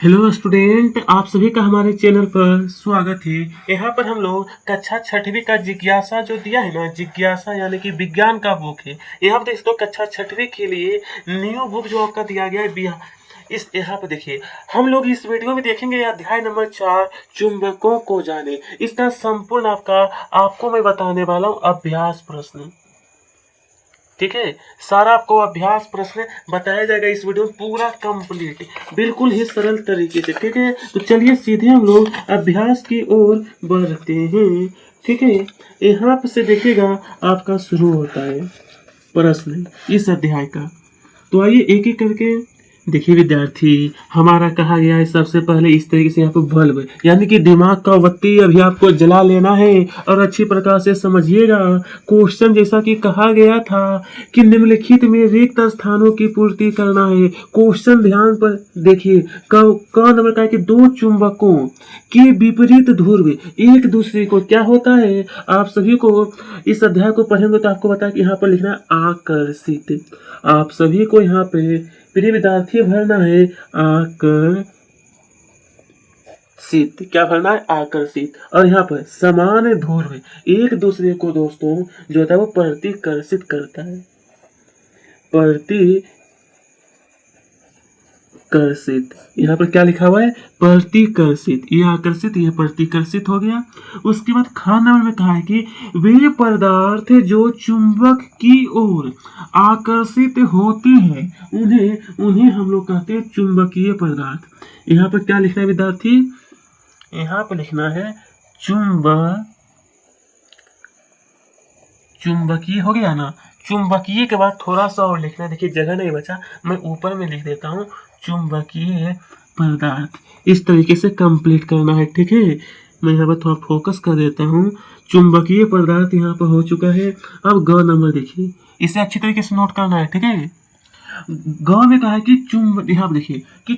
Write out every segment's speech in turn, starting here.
Hello student, आप सभी का हमारे चैनल पर स्वागत है। यहाँ पर हम लोग कक्षा छठवीं का जिज्ञासा जो दिया है ना, जिज्ञासा यानी कि विज्ञान का बुक है। यहाँ पर दोस्तों कक्षा छठवीं के लिए न्यू बुक जो आपका दिया गया है इस यहाँ पर देखिए, हम लोग इस वीडियो में देखेंगे अध्याय नंबर 4 चुंबकों को जाने। इसका संपूर्ण आपको मैं बताने वाला हूँ अभ्यास प्रश्न। ठीक है, सारा आपको अभ्यास प्रश्न बताया जाएगा इस वीडियो में, पूरा कंप्लीट, बिल्कुल ही सरल तरीके से। ठीक है, तो चलिए सीधे हम लोग अभ्यास की ओर बढ़ते हैं। ठीक है, यहाँ पर से देखिएगा आपका शुरू होता है प्रश्न इस अध्याय का। तो आइए एक एक करके देखिए विद्यार्थी, हमारा कहा गया है सबसे पहले इस तरीके से यहाँ पे बल्ब यानी कि दिमाग का बत्ती अभी आपको जला लेना है और अच्छी प्रकार से समझिएगा। क्वेश्चन जैसा कि कहा गया था कि निम्नलिखित में रिक्त स्थानों की पूर्ति करना है। क्वेश्चन ध्यान पर देखिए, क नंबर का है कि दो चुंबकों के विपरीत ध्रुव एक दूसरे को क्या होता है। आप सभी को इस अध्याय को पढ़ेंगे तो आपको बताया कि यहाँ पर लिखना है आकर्षित। आप सभी को यहाँ पे प्रिय विद्यार्थी भरना है आकर्षित। क्या भरना है? आकर्षित। और यहाँ पर समान ध्रुव एक दूसरे को दोस्तों जो होता है वो प्रतिकर्षित करता है, प्रतिकर्षित। यहाँ पर क्या लिखा हुआ है? प्रतिकर्षित। ये आकर्षित, ये प्रतिकर्षित हो गया। उसके बाद ख नंबर में कहा है कि वे पदार्थ जो चुंबक की ओर आकर्षित होते हैं उन्हें हम लोग कहते हैं चुंबकीय पदार्थ। यहाँ पर क्या लिखना है विद्यार्थी? यहाँ पर लिखना है चुंबकीय हो गया ना। चुंबकीय के बाद थोड़ा सा और लिखना है, देखिए जगह नहीं बचा, मैं ऊपर में लिख देता हूँ चुंबकीय पदार्थ। इस तरीके से कंप्लीट करना है। ठीक है, मैं यहाँ पर थोड़ा फोकस कर देता हूँ। चुंबकीय पदार्थ यहाँ पर हो चुका है। अब ग नंबर देखिए, इसे अच्छी तरीके से नोट करना है। ठीक है, ग में कहा है कि यहाँ देखिए कि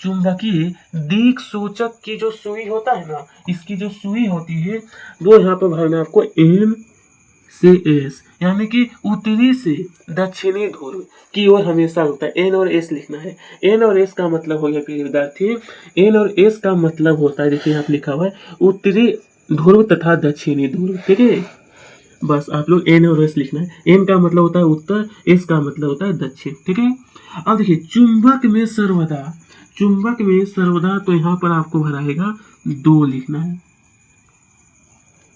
चुंबकीय दिक् सूचक की जो सुई होता है ना, इसकी जो सुई होती है वो यहाँ पर भरना आपको N से S, यानी कि उत्तरी से दक्षिणी ध्रुव की ओर हमेशा होता है। N और S लिखना है। N और S का मतलब हो गया प्रिय विद्यार्थी, N और S का मतलब होता है, देखिए यहाँ लिखा हुआ है उत्तरी ध्रुव तथा दक्षिणी ध्रुव। ठीक है, बस आप लोग N और S लिखना है। N का मतलब होता है उत्तर, S का मतलब होता है दक्षिण। ठीक है, अब देखिए चुंबक में सर्वदा तो यहाँ पर आपको भराएगा 2 लिखना है।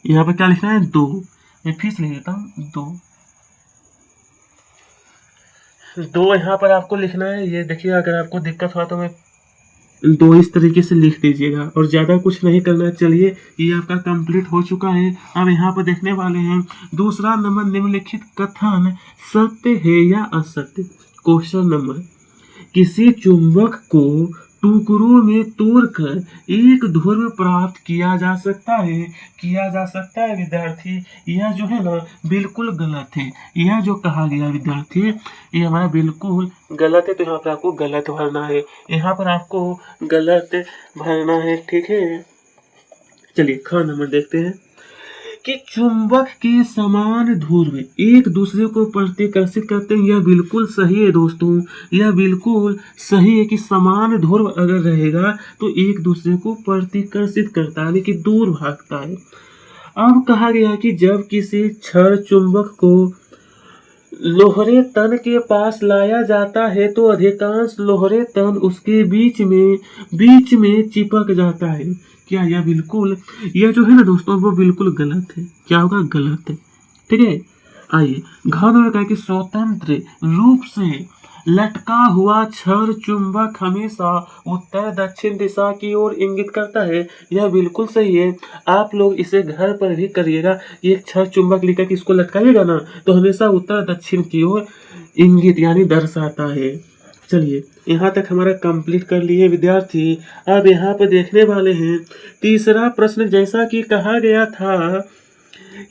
यहाँ पर क्या लिखना है? 2। मैं फिर से लिख देता हूँ 2 यहाँ पर आपको लिखना है। ये देखिए, अगर आपको दिक्कत हुआ तो मैं 2 इस तरीके से लिख दीजिएगा और ज़्यादा कुछ नहीं करना। चलिए, ये आपका कंप्लीट हो चुका है। अब यहाँ पर देखने वाले हैं दूसरा नंबर, निम्नलिखित कथन सत्य है या असत्य। क्वेश्चन नंबर, किसी चुंबक को टुकड़ों में तोड़कर एक ध्रुव प्राप्त किया जा सकता है विद्यार्थी। यह जो है ना बिल्कुल गलत है। यह जो कहा गया विद्यार्थी ये हमारा बिल्कुल गलत है, तो यहाँ पर आपको गलत भरना है। यहाँ पर आपको गलत भरना है। ठीक है, चलिए ख नंबर देखते हैं कि चुंबक के समान ध्रुव एक दूसरे को प्रतिकर्षित करते हैं। यह बिल्कुल सही है दोस्तों, यह बिल्कुल सही है कि समान ध्रुव अगर रहेगा तो एक दूसरे को प्रतिकर्षित करता है, यानी कि दूर भागता है। अब कहा गया कि जब किसी क्षण चुंबक को लोहरे तन के पास लाया जाता है तो अधिकांश लोहरे तन उसके बीच में चिपक जाता है। क्या यह जो है ना दोस्तों वो बिल्कुल गलत है। क्या होगा? गलत है। ठीक है, आइए घ नंबर का है कि स्वतंत्र रूप से लटका हुआ क्षण चुंबक हमेशा उत्तर दक्षिण दिशा की ओर इंगित करता है। यह बिल्कुल सही है। आप लोग इसे घर पर भी करिएगा। ये क्षण चुंबक लेकर के इसको लटकाइएगा ना तो हमेशा उत्तर दक्षिण की ओर इंगित यानी दर्शाता है। चलिए, यहाँ तक हमारा कंप्लीट कर लिए विद्यार्थी। अब यहाँ पर देखने वाले हैं तीसरा प्रश्न। जैसा कि कहा गया था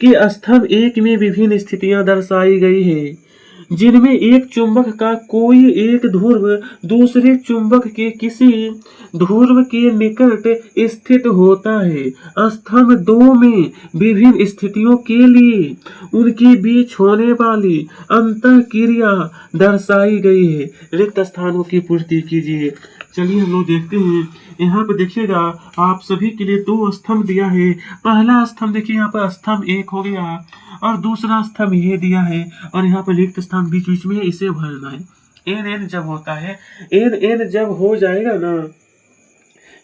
कि स्तंभ 1 में विभिन्न स्थितियां दर्शाई गई है जिनमें एक चुंबक का कोई एक ध्रुव दूसरे चुंबक के किसी ध्रुव के निकट स्थित होता है। स्तंभ 2 में विभिन्न स्थितियों के लिए उनके बीच होने वाली अंतःक्रिया दर्शाई गई है। रिक्त स्थानों की पूर्ति कीजिए। चलिए हम लोग देखते हैं। यहाँ पे देखिएगा आप सभी के लिए 2 स्तंभ दिया है। पहला स्तंभ देखिए, यहाँ पर स्तंभ 1 हो गया और दूसरा स्तंभ ये दिया है और यहाँ पर रिक्त स्थान बीच बीच में इसे भरना है। एन एन जब होता है, एन एन जब हो जाएगा ना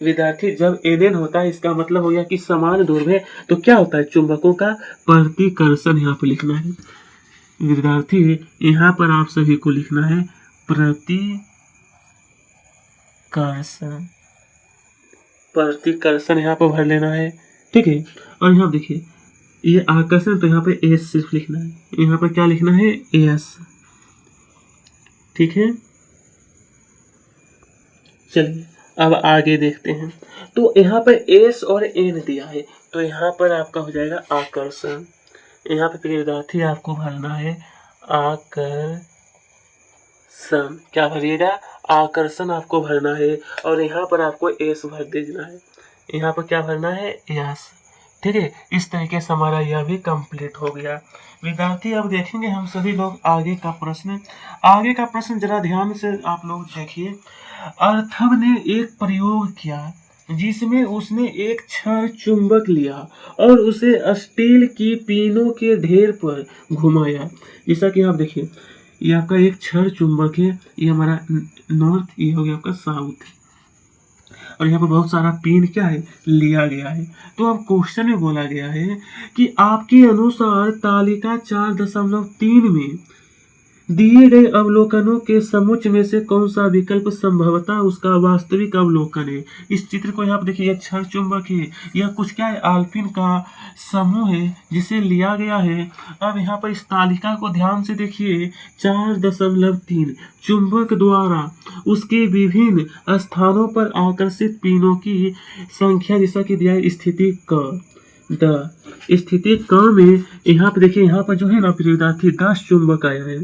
विद्यार्थी, जब एन एन होता है इसका मतलब हो गया कि समान दूरी है। तो क्या होता है, चुंबकों का प्रतिकर्षण यहाँ पर लिखना है विद्यार्थी। यहाँ पर आप सभी को लिखना है प्रतिकर्षण, प्रतिकर्षण यहाँ पर भर लेना है, ठीक है। और यहाँ देखिए ये आकर्षण, तो यहाँ पे एस सिर्फ लिखना है, यहाँ पर क्या लिखना है, एस, ठीक है। चलिए अब आगे देखते हैं। तो यहाँ पर एस और एन दिया है, तो यहाँ पर आपका हो जाएगा आकर्षण। यहाँ पे विद्यार्थी आपको भरना है आकर्षण। क्या भरिएगा, आकर्षण आपको भरना है और यहाँ पर आपको एस भर देना है। यहाँ पर क्या भरना है, एस, ठीक है। इस तरीके से हमारा यह भी कंप्लीट हो गया विद्यार्थी। अब देखेंगे हम सभी लोग आगे का प्रश्न। आगे का प्रश्न जरा ध्यान से आप लोग देखिए। अर्थव ने एक प्रयोग किया जिसमें उसने एक क्षण चुंबक लिया और उसे स्टील की पीनों के ढेर पर घुमाया। जैसा कि आप देखिए ये आपका एक क्षण चुंबक है, ये हमारा नॉर्थ, ये हो गया आपका साउथ, और यहाँ पर बहुत सारा पिन क्या है, लिया गया है। तो अब क्वेश्चन में बोला गया है कि आपके अनुसार तालिका 4.3 में दिए गए अवलोकनों के समुच्चय में से कौन सा विकल्प संभवतः उसका वास्तविक अवलोकन है। इस चित्र को यहाँ पर देखिए, क्षण चुंबक है, यह कुछ क्या है, आल्पिन का समूह है जिसे लिया गया है। अब यहाँ पर इस तालिका को ध्यान से देखिए, 4.3 चुंबक द्वारा उसके विभिन्न स्थानों पर आकर्षित पिनों की संख्या जैसा कि दिया है स्थिति क स्थिति क में यहाँ पर देखिए, यहाँ पर जो है ना विद्यार्थी 10 चुंबक आया है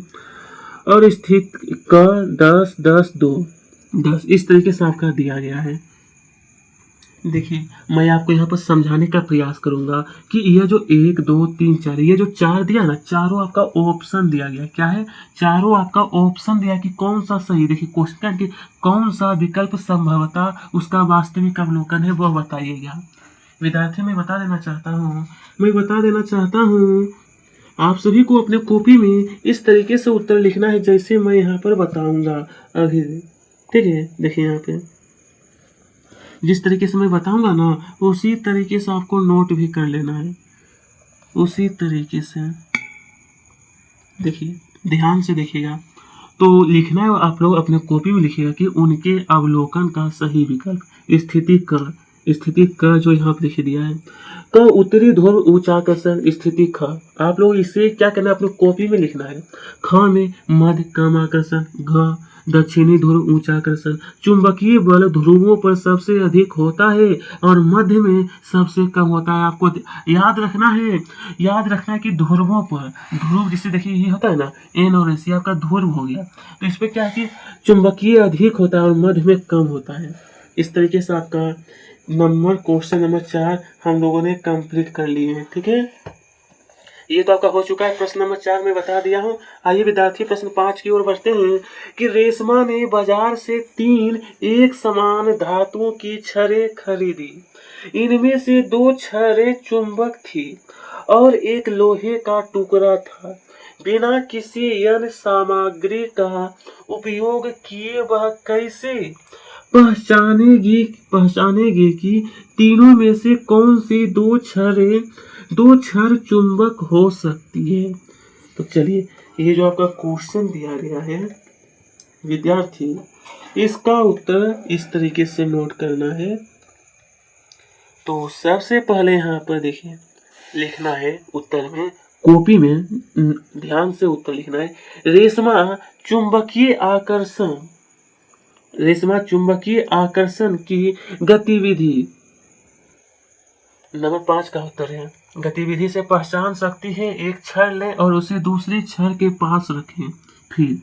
और स्थिति क 10 10 2 10 इस तरीके से आपका दिया गया है। देखिए मैं आपको यहाँ पर समझाने का प्रयास करूंगा कि यह जो 1 2 3 4 ये जो 4 दिया ना, चारों आपका ऑप्शन दिया गया। क्या है, चारों आपका ऑप्शन दिया कि कौन सा सही। देखिए क्वेश्चन कि कौन सा विकल्प संभवतः उसका वास्तविक अवलोकन है वह बताइएगा। विद्यार्थी मैं बता देना चाहता हूँ आप सभी को अपने कॉपी में इस तरीके से उत्तर लिखना है जैसे मैं यहाँ पर बताऊंगा अभी, ठीक है। देखिए यहाँ पे जिस तरीके से मैं बताऊंगा ना उसी तरीके से आपको नोट भी कर लेना है, उसी तरीके से। देखिए ध्यान से देखिएगा, तो लिखना है आप लोग अपने कॉपी में लिखिएगा कि उनके अवलोकन का सही विकल्प स्थिति क जो यहाँ पे देखिए दिया है, क उत्तरी ध्रुव उच्चाकर्षण स्थिति ख। आप लोग इसे क्या करना है, अपने कॉपी में लिखना है। ख में मध्य कम आकर्षण, घ दक्षिणी ध्रुव ऊंचाकर्षण। चुंबकीय बल ध्रुवों पर सबसे अधिक होता है और मध्य में सबसे कम होता है। आपको याद रखना है कि ध्रुवों पर, ध्रुव जिसे देखिए ये होता है ना एन और एस, आपका ध्रुव हो गया, तो इस पर क्या है कि चुंबकीय अधिक होता है और मध्य में कम होता है। इस तरीके से आपका क्वेश्चन नंबर 4 हम लोगों ने कंप्लीट कर लिए हैं, ठीक है। ये तो आपका हो चुका है। प्रश्न नंबर 4 में बता दिया हूँ। आइए विद्यार्थी प्रश्न 5 की ओर बढ़ते हैं कि रेशमा ने बाजार से 3 एक समान धातुओं की छड़ें खरीदी। इनमें से 2 छड़ें चुंबक थी और एक लोहे का टुकड़ा था। बिना किसी अन्य सामग्री का उपयोग किए वह कैसे पहचानेगी कि तीनों में से कौन सी 2 छड़ चुंबक हो सकती है। तो चलिए ये जो आपका क्वेश्चन दिया गया है विद्यार्थी, इसका उत्तर इस तरीके से नोट करना है। तो सबसे पहले यहाँ पर देखिए लिखना है उत्तर में, कॉपी में ध्यान से उत्तर लिखना है। रेशमा चुंबकीय आकर्षण की गतिविधि, नंबर 5 का उत्तर है। गतिविधि से पहचान सकती है। एक छड़ लें और उसे दूसरी छड़ के पास रखें। फिर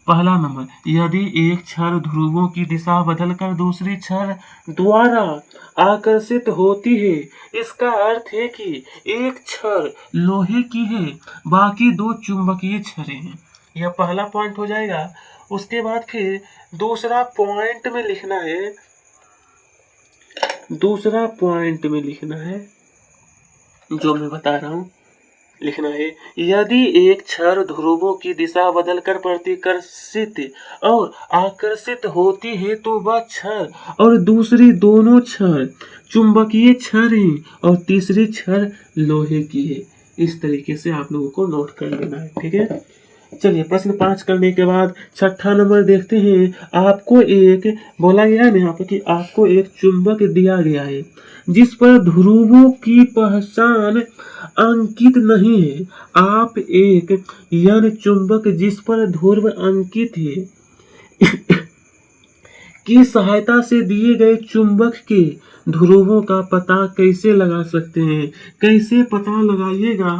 पहला नंबर, यदि एक छड़ ध्रुवों की दिशा बदलकर दूसरी छड़ द्वारा आकर्षित होती है, इसका अर्थ है कि एक छड़ लोहे की है, बाकी 2 चुंबकीय छड़ें हैं। यह पहला पॉइंट हो जाएगा। उसके बाद फिर दूसरा पॉइंट में लिखना है, दूसरा पॉइंट में लिखना है जो मैं बता रहा हूं, लिखना है यदि एक क्षण ध्रुवों की दिशा बदलकर प्रतिकर्षित और आकर्षित होती है तो वह क्षण और दूसरी दोनों क्षण चुंबकीय क्षण है और तीसरी क्षण लोहे की है। इस तरीके से आप लोगों को नोट कर लेना है, ठीक है। चलिए प्रश्न 5 करने के बाद छठा नंबर देखते हैं। आपको एक बोला गया है यहाँ पर कि आपको एक चुंबक दिया गया है जिस पर ध्रुवों की पहचान अंकित नहीं है। आप एक यन चुंबक जिस पर ध्रुव अंकित है की सहायता से दिए गए चुंबक के ध्रुवों का पता कैसे लगा सकते हैं? कैसे पता लगाइएगा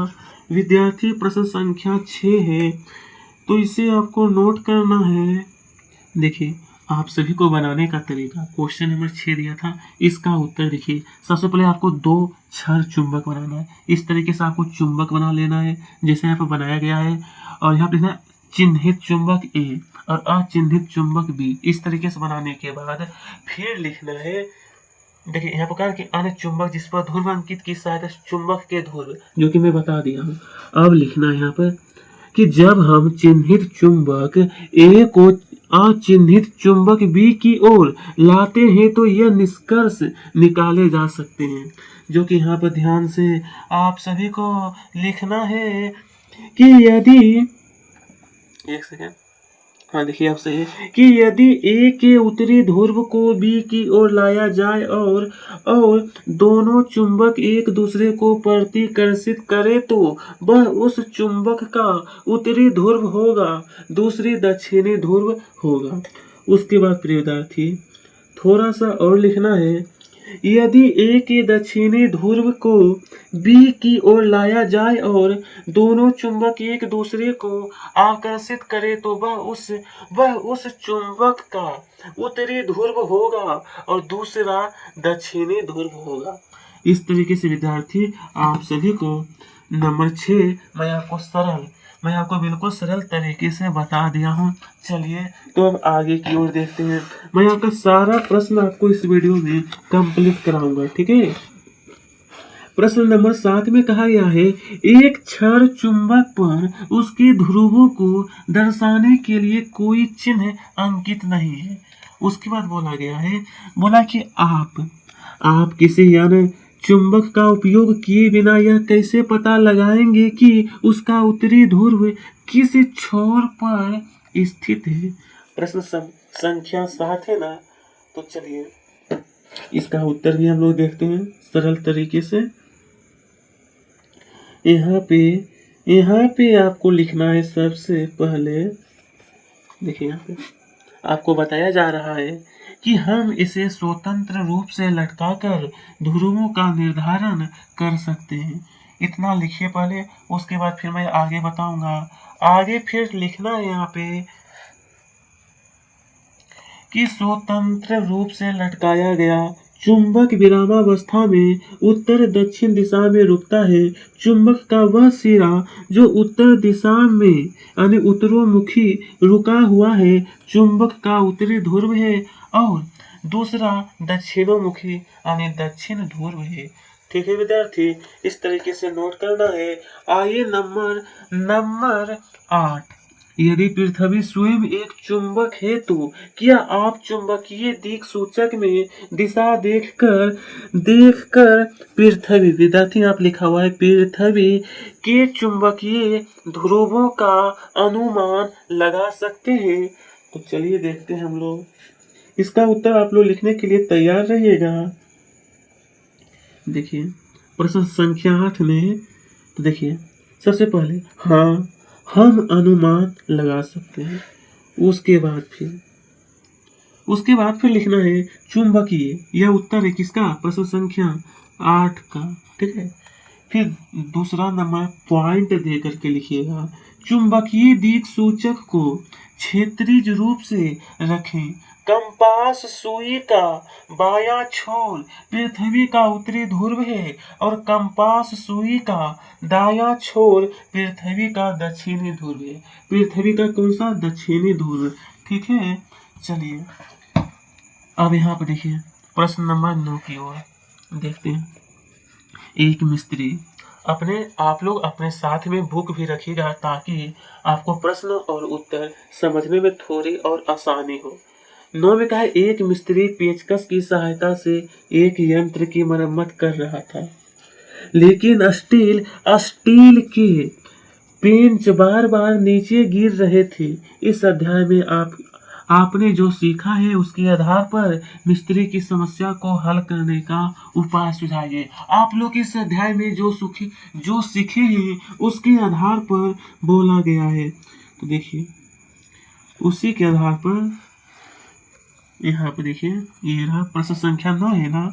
विद्यार्थी? प्रश्न संख्या 6 है, तो इसे आपको नोट करना है। देखिए आप सभी को बनाने का तरीका, क्वेश्चन नंबर 6 दिया था, इसका उत्तर देखिए। सबसे पहले आपको 2 क्षर चुंबक बनाना है। इस तरीके से आपको चुंबक बना लेना है जैसे यहाँ पर बनाया गया है, और यहाँ पर लिखना चिन्हित चुंबक ए और अचिन्हित चुंबक बी। इस तरीके से बनाने के बाद फिर लिखना है, देखिए यहाँ पर कहा कि अन्य चुंबक जिस पर ध्रुव अंकित की सहायता चुंबक के ध्रुव, जो कि मैं बता दिया हूँ। अब लिखना है यहाँ पर कि जब हम चिन्हित चुंबक ए को अचिन्हित चुंबक बी की ओर लाते हैं तो यह निष्कर्ष निकाले जा सकते हैं, जो कि यहाँ पर ध्यान से आप सभी को लिखना है कि यदि, एक सेकेंड, हाँ देखिए आप सही है कि यदि ए के उत्तरी ध्रुव को बी की ओर लाया जाए और दोनों चुंबक एक दूसरे को प्रतिकर्षित करे तो वह उस चुंबक का उत्तरी ध्रुव होगा, दूसरी दक्षिणी ध्रुव होगा। उसके बाद प्रिय विद्यार्थी थोड़ा सा और लिखना है, यदि ए के दक्षिणी ध्रुव को बी की ओर लाया जाए और दोनों चुंबक एक दूसरे को आकर्षित करे तो वह उस चुंबक का उत्तरी ध्रुव होगा और दूसरा दक्षिणी ध्रुव होगा। इस तरीके से विद्यार्थी आप सभी को नंबर 6 मैं आपको बिल्कुल सरल तरीके से बता दिया हूँ। चलिए तो अब आगे की ओर देखते हैं। मैं आपका सारा प्रश्न आपको इस वीडियो में कंप्लीट कराऊंगा, ठीक है। प्रश्न नंबर 7 में कहा गया है एक क्षण चुंबक पर उसके ध्रुवों को दर्शाने के लिए कोई चिन्ह अंकित नहीं है। उसके बाद बोला कि आप किसी यानी चुंबक का उपयोग किए बिना यह कैसे पता लगाएंगे कि उसका उत्तरी ध्रुव किस छोर पर स्थित है? प्रश्न संख्या 7 है ना, तो चलिए इसका उत्तर भी हम लोग देखते हैं सरल तरीके से। यहाँ पे आपको लिखना है सबसे पहले, देखिए यहाँ पे आपको बताया जा रहा है कि हम इसे स्वतंत्र रूप से लटकाकर ध्रुवों का निर्धारण कर सकते हैं। इतना लिखिए पहले, उसके बाद फिर मैं आगे बताऊंगा। आगे फिर लिखना है यहाँ पे कि स्वतंत्र रूप से लटकाया गया चुंबक विरामावस्था में उत्तर दक्षिण दिशा में रुकता है। चुंबक का वह सिरा जो उत्तर दिशा में यानी उत्तरोमुखी रुका हुआ है चुंबक का उत्तरी ध्रुव है और दूसरा दक्षिणोमुखी यानी दक्षिण ध्रुव है। ठीक है विद्यार्थी, इस तरीके से नोट करना है। आइए नंबर 8, यदि पृथ्वी स्वयं एक चुंबक है तो क्या आप चुंबकीय दिक् सूचक में दिशा देखकर पृथ्वी, विद्यार्थी आप लिखा हुआ है पृथ्वी के चुंबकीय ध्रुवों का अनुमान लगा सकते हैं? तो चलिए देखते हैं हम लोग। इसका उत्तर आप लोग लिखने के लिए तैयार रहिएगा। देखिए प्रश्न संख्या 8 में, तो देखिए सबसे पहले हाँ हम अनुमान लगा सकते हैं। उसके बाद फिर लिखना है चुंबकीय, यह उत्तर है किसका? प्रश्न संख्या 8 का, ठीक है। फिर दूसरा नंबर पॉइंट दे करके लिखिएगा, चुंबकीय दिक् सूचक को क्षैतिज रूप से रखें। कंपास सुई का बायां छोर पृथ्वी का उत्तरी ध्रुव है और कंपास सुई का दायां छोर पृथ्वी का दक्षिणी ध्रुव है। पृथ्वी का कौन सा? दक्षिणी ध्रुव, ठीक है। चलिए अब यहाँ पर देखिए प्रश्न नंबर 9 की ओर देखते हैं। एक मिस्त्री आप लोग अपने साथ में बुक भी रखिएगा ताकि आपको प्रश्न और उत्तर समझने में थोड़ी और आसानी हो। 9 में कहा एक मिस्त्री पेचकस की सहायता से एक यंत्र की मरम्मत कर रहा था, लेकिन स्टील के पेंच बार बार नीचे गिर रहे थे। इस अध्याय में आपने जो सीखा है उसके आधार पर मिस्त्री की समस्या को हल करने का उपाय सुझाइए। आप लोग इस अध्याय में जो सीखे हैं उसके आधार पर बोला गया है। तो देखिए उसी के आधार पर यहाँ पर देखिए ये रहा प्रश्न संख्या 9 है ना।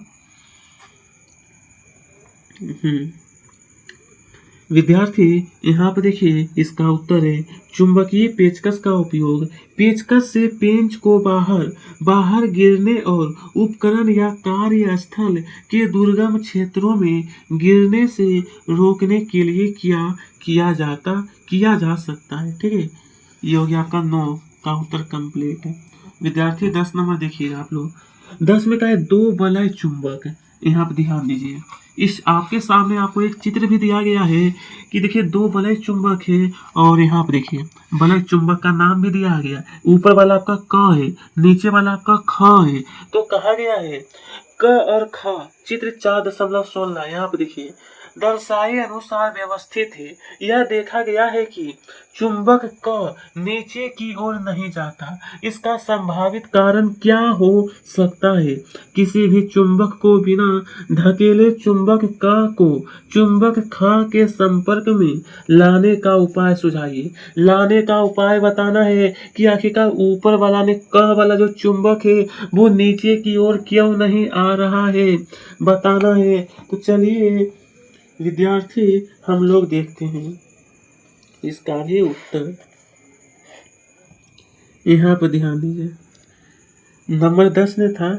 विद्यार्थी यहाँ पर देखिए इसका उत्तर है चुंबकीय पेचकस का उपयोग पेचकस से पेंच को बाहर गिरने और उपकरण या कार्यस्थल के दुर्गम क्षेत्रों में गिरने से रोकने के लिए किया जा सकता है। ठीक है, ये हो गया आपका 9 का उत्तर कंप्लीट है। विद्यार्थी 10 नंबर देखिएगा आप लोग। 10 में क्या है 2 वलय चुंबक। यहाँ पर ध्यान दीजिए, इस आपके सामने आपको एक चित्र भी दिया गया है कि देखिए 2 वलय चुंबक है और यहाँ पर देखिए वलय चुंबक का नाम भी दिया गया। ऊपर वाला आपका क है, नीचे वाला आपका ख है। तो कहा गया है क और ख चित्र 4.16 यहाँ पर देखिए दर्शाए अनुसार व्यवस्थित है। यह देखा गया है कि चुंबक क नीचे की ओर नहीं जाता। इसका संभावित कारण क्या हो सकता है? किसी भी चुंबक को बिना धकेले चुंबक क को चुंबक ख के संपर्क में लाने का उपाय सुझाइए। लाने का उपाय बताना है कि आखिरकार ऊपर वाला ने क वाला जो चुंबक है वो नीचे की ओर क्यों नहीं आ रहा है, बताना है। तो चलिए विद्यार्थी हम लोग देखते हैं इसका भी उत्तर। यहाँ पर ध्यान दीजिए नंबर 10 में था,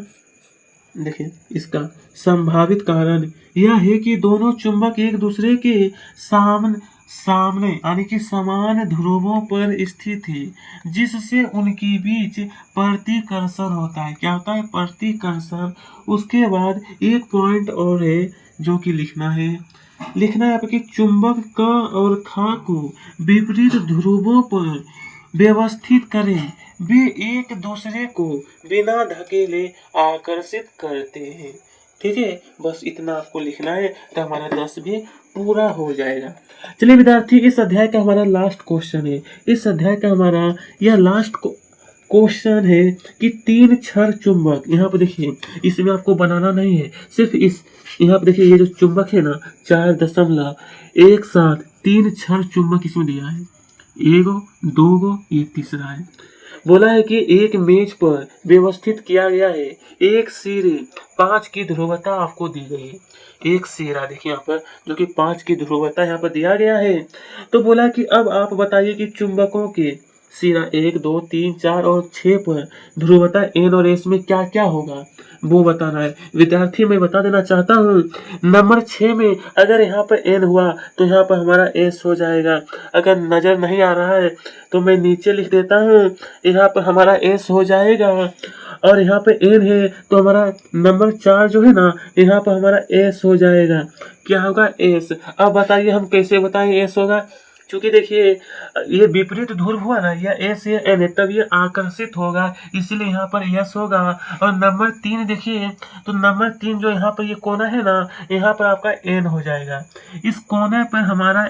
देखिए इसका संभावित कारण यह है कि दोनों चुंबक एक दूसरे के सामने यानी कि समान ध्रुवों पर स्थित है, जिससे उनके बीच प्रतिकर्षण होता है। क्या होता है? प्रतिकर्षण। उसके बाद एक पॉइंट और है जो कि लिखना है आपके चुंबक क और ख को विपरीत ध्रुवों पर व्यवस्थित करें। वे एक दूसरे को बिना धकेले आकर्षित करते हैं। ठीक है, बस इतना आपको लिखना है तो हमारा 10 भी पूरा हो जाएगा। चलिए विद्यार्थी इस अध्याय का हमारा लास्ट क्वेश्चन है। इस अध्याय का हमारा यह लास्ट क्वेश्चन है कि 3 छड़ चुंबक। यहाँ पर देखिए इसमें आपको बनाना नहीं है, सिर्फ इस यहाँ पर देखिए ये जो चुंबक है ना 4.17 3 छड़ चुंबक इसमें दिया है। 1 2 ये तीसरा है। बोला है कि एक मेज पर व्यवस्थित किया गया है। एक सिरे 5 की ध्रुवता आपको दी गई है। एक सिरा देखिए यहाँ पर जो कि 5 की ध्रुवता यहाँ पर दिया गया है। तो बोला कि अब आप बताइए कि चुंबकों के सिरा 1 2 3 4 और 6 पर ध्रुवता N और S में क्या क्या होगा वो बताना है। विद्यार्थी मैं बता देना चाहता हूँ नंबर 6 में अगर यहाँ पर N हुआ तो यहाँ पर हमारा S हो जाएगा। अगर नजर नहीं आ रहा है तो मैं नीचे लिख देता हूँ, यहाँ पर हमारा S हो जाएगा। और यहाँ पे N है तो हमारा नंबर 4 जो है ना यहाँ पर हमारा S हो जाएगा। क्या होगा? S। अब बताइए हम कैसे बताएं S होगा? क्योंकि देखिए ये विपरीत ध्रुव हुआ ना, यह S या N है तब ये आकर्षित होगा, इसलिए यहाँ पर S होगा। और नंबर 3 देखिए तो नंबर 3 जो यहाँ पर ये कोना है ना यहाँ पर आपका N हो जाएगा। इस कोने पर हमारा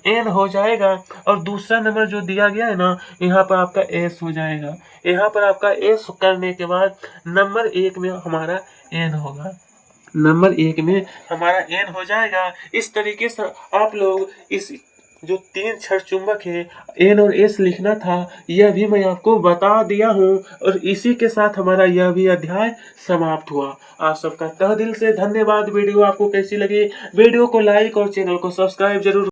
N हो जाएगा। और दूसरा नंबर जो दिया गया है ना यहाँ पर आपका S हो जाएगा। यहाँ पर आपका S करने के बाद नंबर 1 में हमारा N होगा। नंबर 1 में हमारा N हो जाएगा। इस तरीके से आप लोग इस जो 3 छड़ चुंबक है N और S लिखना था यह भी मैं आपको बता दिया हूँ। और इसी के साथ हमारा यह भी अध्याय समाप्त हुआ। आप सबका तहे दिल से धन्यवाद। वीडियो आपको कैसी लगी? वीडियो को लाइक और चैनल को सब्सक्राइब जरूर